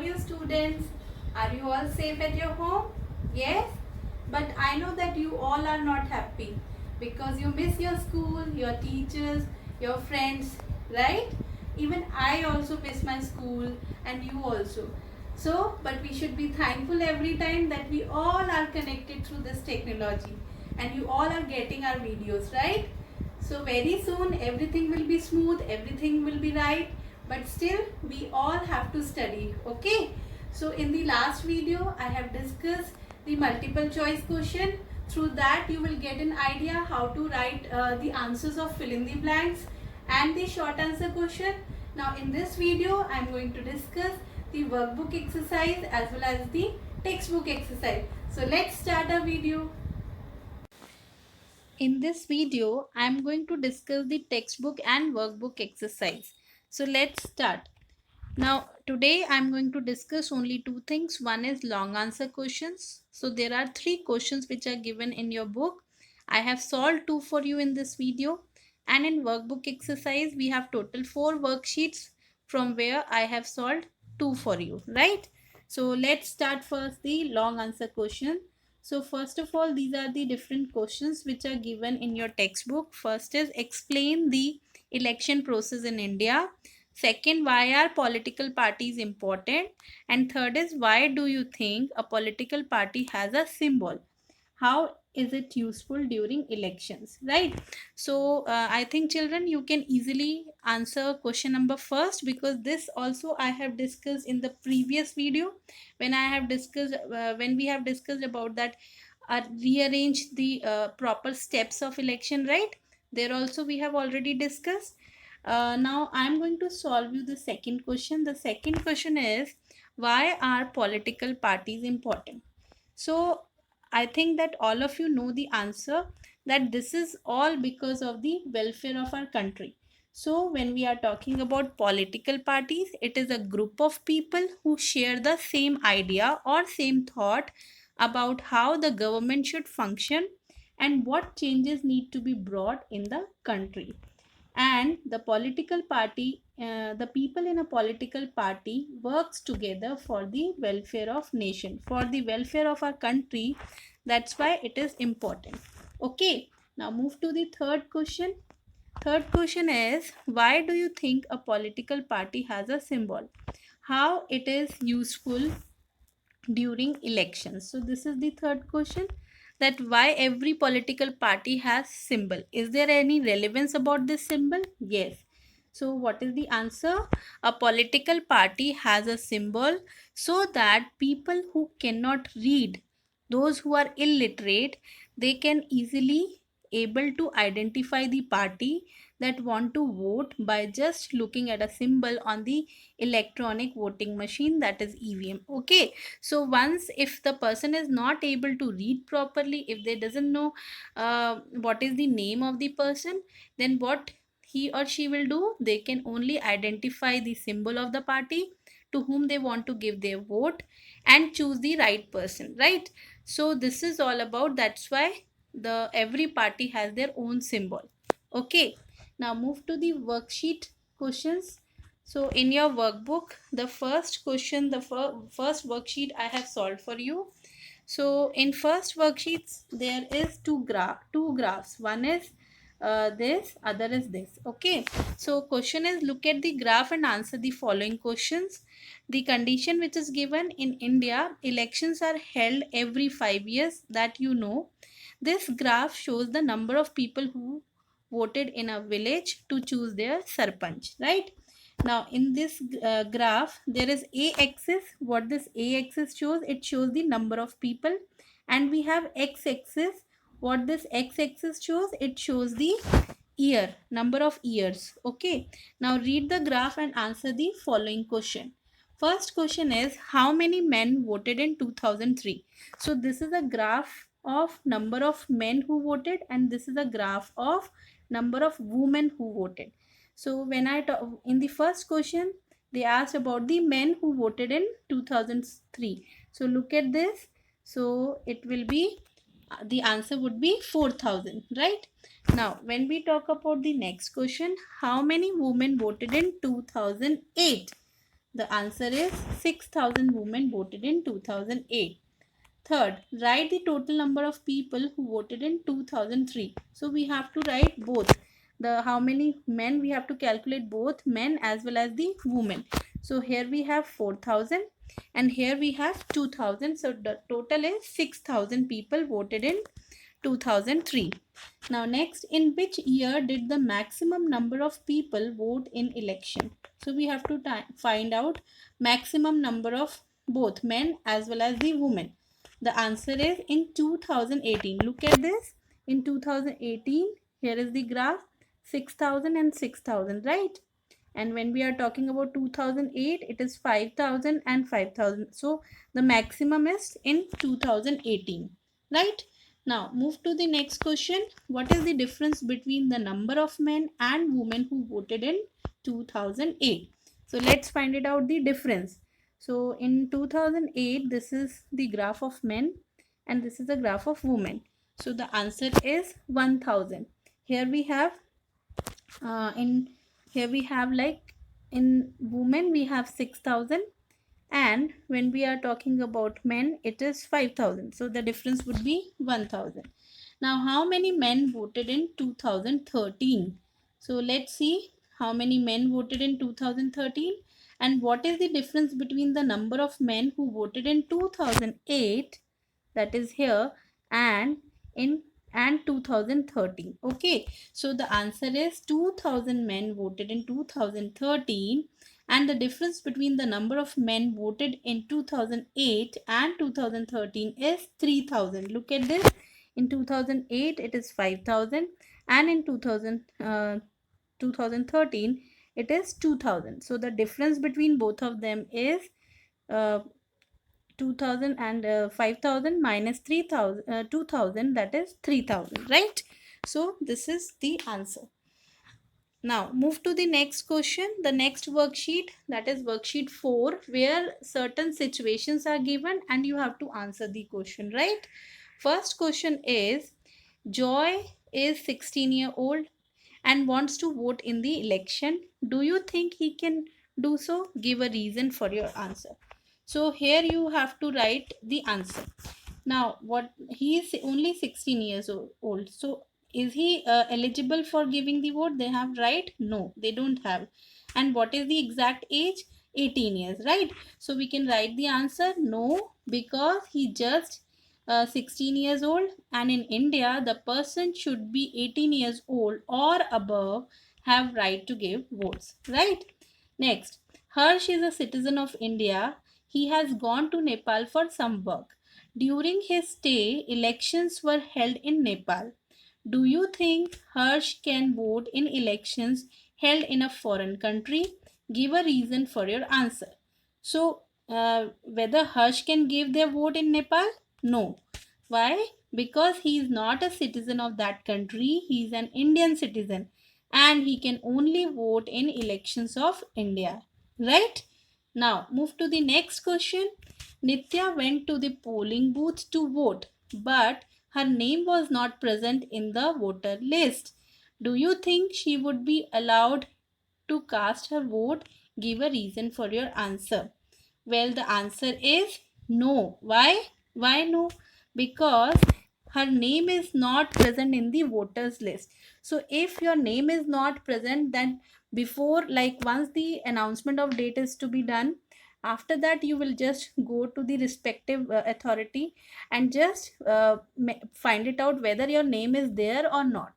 you students? Are you all safe at your home? Yes? But I know that you all are not happy because you miss your school, your teachers, your friends, right? Even I also miss my school and you also. So, but we should be thankful every time that we all are connected through this technology and you all are getting our videos, right? So very soon everything will be smooth, everything will be right, but still we all have to study, okay? So in the last video I have discussed the multiple choice question. Through that you will get an idea how to write the answers of fill in the blanks and the short answer question. Now in this video I am going to discuss the workbook exercise as well as the textbook exercise. So let's start our video. In this video, I am going to discuss the textbook and workbook exercise. So let's start. Now today I am going to discuss only two things. One is long answer questions. So there are three questions which are given in your book. I have solved two for you in this video. And in workbook exercise, we have total 4 worksheets from where I have solved two for you, right? So let's start first the long answer question. So first of all, these are the different questions which are given in your textbook. First is explain the election process in India. Second, why are political parties important? And third is, why do you think a political party has a symbol? How is it useful during elections, right? So I think children, you can easily answer question number first, because this also I have discussed in the previous video when I have discussed when we have discussed about that rearrange the proper steps of election, right? There also we have already discussed. Now I am going to solve you the second question. The second question is, why are political parties important? So I think that all of you know the answer, that this is all because of the welfare of our country. So when we are talking about political parties, it is a group of people who share the same idea or same thought about how the government should function and what changes need to be brought in the country. And the political party, the people in a political party works together for the welfare of nation, for the welfare of our country. That's why it is important. Okay, now move to the third question. Third question is, why do you think a political party has a symbol? How it is useful during elections? So this is the third question, that why every political party has symbol. Is there any relevance about this symbol? Yes. So what is the answer? A political party has a symbol so that people who cannot read, those who are illiterate, they can easily able to identify the party that want to vote by just looking at a symbol on the electronic voting machine, that is EVM. Okay, so once if the person is not able to read properly, if they doesn't know what is the name of the person, then what he or she will do, they can only identify the symbol of the party to whom they want to give their vote and choose the right person, right? So this is all about, that's why the every party has their own symbol. Okay, now move to the worksheet questions. So in your workbook, the first question, the first worksheet I have solved for you. So in first worksheets, there is two graphs. One is this, other is this. Okay. So question is, look at the graph and answer the following questions. The condition which is given in India, elections are held every 5 years, that you know. This graph shows the number of people who voted in a village to choose their sarpanch, right? Now in this graph, there is a-axis. What this a-axis shows, it shows the number of people, and we have x-axis. What this x-axis shows, it shows the year, number of years. Okay, now read the graph and answer the following question. First question is, how many men voted in 2003? So this is a graph of number of men who voted, and this is a graph of number of women who voted. So when I talk in the first question, they asked about the men who voted in 2003. So look at this. So it will be the answer would be 4,000, right? Now when we talk about the next question, how many women voted in 2008? The answer is 6,000 women voted in 2008. Third, write the total number of people who voted in 2003. So we have to write both. The how many men, we have to calculate both men as well as the women. So here we have 4,000 and here we have 2,000. So the total is 6,000 people voted in 2003. Now next, in which year did the maximum number of people vote in election? So we have to find out maximum number of both men as well as the women. The answer is in 2018. Look at this. In 2018, here is the graph, 6,000 and 6,000, right? And when we are talking about 2008, it is 5,000 and 5,000. So the maximum is in 2018, right? Now move to the next question. What is the difference between the number of men and women who voted in 2008? So let's find it out, the difference. So in 2008, this is the graph of men and this is the graph of women. So the answer is 1,000. Here we have in here we have like in women we have 6,000 and when we are talking about men it is 5,000. So the difference would be 1,000. Now how many men voted in 2013? So let's see how many men voted in 2013 and what is the difference between the number of men who voted in 2008, that is here, and in and 2013. Okay, so the answer is 2,000 men voted in 2013 and the difference between the number of men voted in 2008 and 2013 is 3,000. Look at this. In 2008 it is 5,000 and in 2013 it is 2,000. So the difference between both of them is uh, 2,000 and 5,000 minus 3,000 2,000, that is 3,000, right? So this is the answer. Now move to the next question, the next worksheet, that is worksheet 4, where certain situations are given and you have to answer the question, right? First question is, Joy is 16-year-old and wants to vote in the election. Do you think he can do so? Give a reason for your answer. So here you have to write the answer. Now what, he is only 16 years old. So is he eligible for giving the vote? They have right? No, they don't have. And what is the exact age? 18 years, right? So we can write the answer no, because he just 16 years old, and in India the person should be 18 years old or above, have right to give votes, right? Next, Harsh is a citizen of India. He has gone to Nepal for some work. During his stay, elections were held in Nepal. Do you think Harsh can vote in elections held in a foreign country? Give a reason for your answer. So, whether Harsh can give their vote in Nepal? No. Why? Because he is not a citizen of that country. He is an Indian citizen and he can only vote in elections of India. Right? Now, move to the next question. Nitya went to the polling booth to vote, but her name was not present in the voter list. Do you think she would be allowed to cast her vote? Give a reason for your answer. Well, the answer is no. Why? Why no? Because her name is not present in the voters list. So if your name is not present, then before, like once the announcement of date is to be done, after that you will just go to the respective authority and just find it out whether your name is there or not.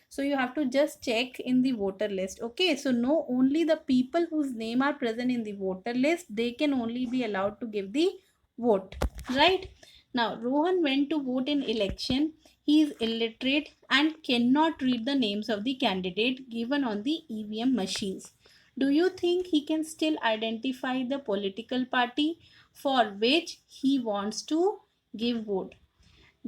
So you have to just check in the voter list. Okay, so no, only the people whose name are present in the voter list, they can only be allowed to give the vote, right? Now Rohan went to vote in election. He is illiterate and cannot read the names of the candidate given on the EVM machines. Do you think he can still identify the political party for which he wants to give vote?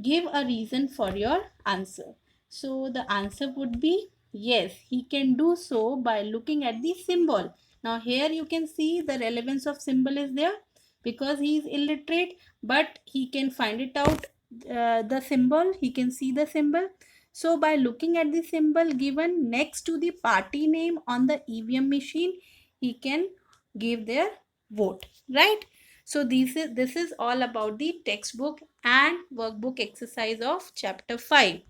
Give a reason for your answer. So the answer would be yes, he can do so by looking at the symbol. Now here you can see the relevance of symbol is there because he is illiterate, but he can find it out, the symbol, he can see the symbol. So by looking at the symbol given next to the party name on the EVM machine, he can give their vote, right? So this is all about the textbook and workbook exercise of chapter 5.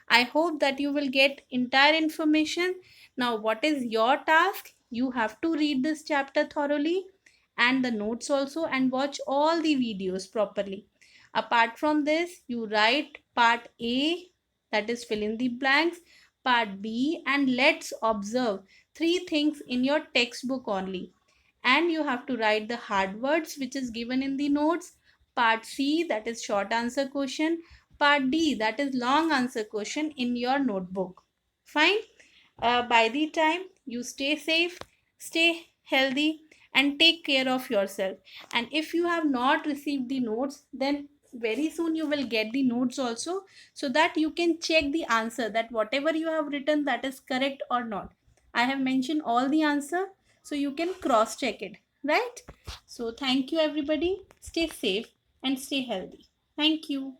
I hope that you will get entire information. Now what is your task? You have to read this chapter thoroughly and the notes also, and watch all the videos properly. Apart from this, you write part A, that is fill in the blanks, part B, and let's observe three things in your textbook only. And you have to write the hard words which is given in the notes. Part C, that is short answer question. Part D, that is long answer question in your notebook. Fine. By the time you stay safe, stay healthy, and take care of yourself. And if you have not received the notes, then very soon you will get the notes also, so that you can check the answer, that whatever you have written, that is correct or not. I have mentioned all the answer, so you can cross check it, right? So thank you everybody. Stay safe and stay healthy. Thank you.